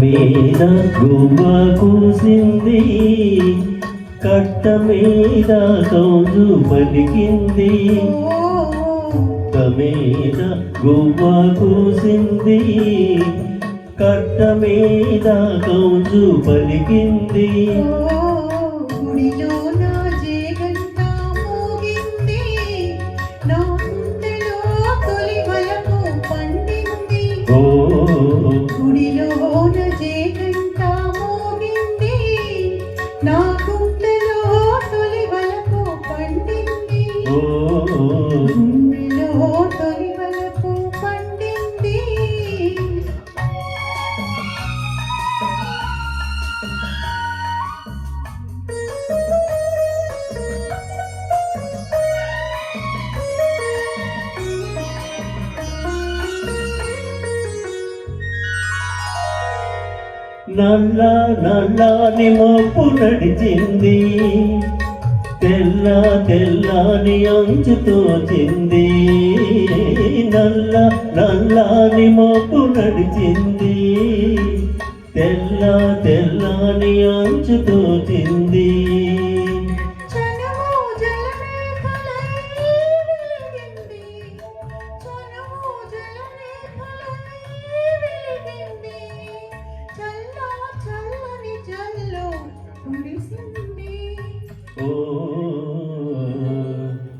మీద గువ్వ కూసింది, కట్ట మీద కౌజు పలికింది. మీద గువ్వ కూసింది, కట్ట మీద కౌజు పలికింది. గుడిలోన జేగంట మోగింది, నా గుండెలో తొలి వలపు పండింది. గుండెలో తొలి వలపు పండింది. నల్ల నల్లని మోపు నడిచింది, తెల్ల తెల్లని అంచు తోచింది. నల్ల నల్లని మోపు నడిచింది, తెల్ల తెల్లని అంచు తోచింది.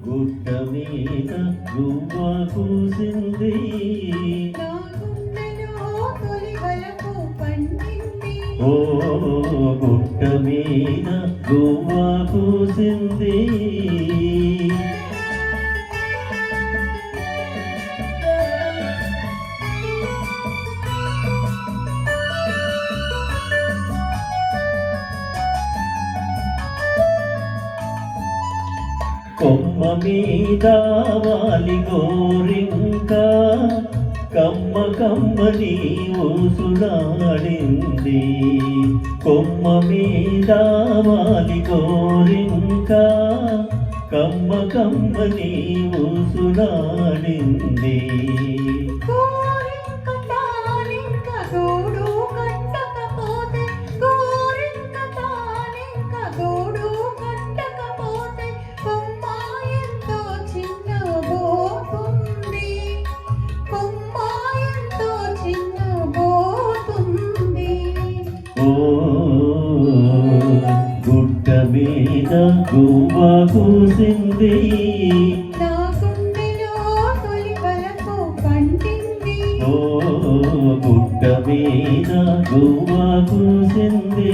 గుట్ట మీద గువ్వ కూసింది, గుట్ట మీద గువ్వ కూసింది. కొమ్మ మీద వాలి గోరింక, కమ్మ కమ్మని ఊసులాడింది. కొమ్మ మీద వాలి గోరింక, కమ్మ కమ్మని ఊసులాడింది. గుట్ట మీద గువ్వ కూసింది, గుట్ట మీద గువ్వ కూసింది.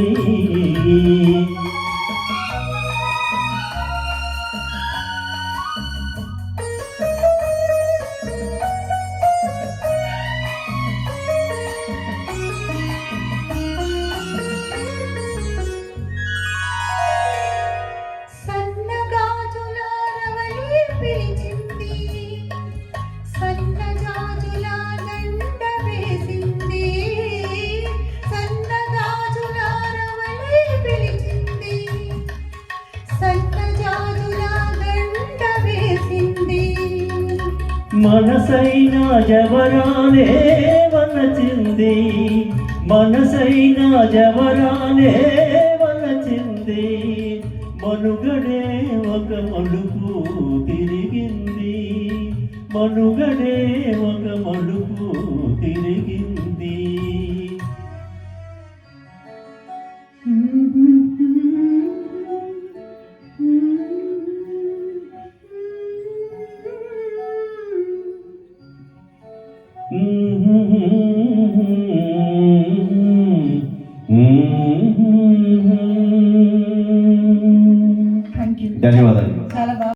మనసైన జవరానే వలచింది, మనసైన జవరానే వలచింది. మనుగడే ఒక మలుపు తిరిగింది, మనుగడే ఒక మలుపు తిరిగింది.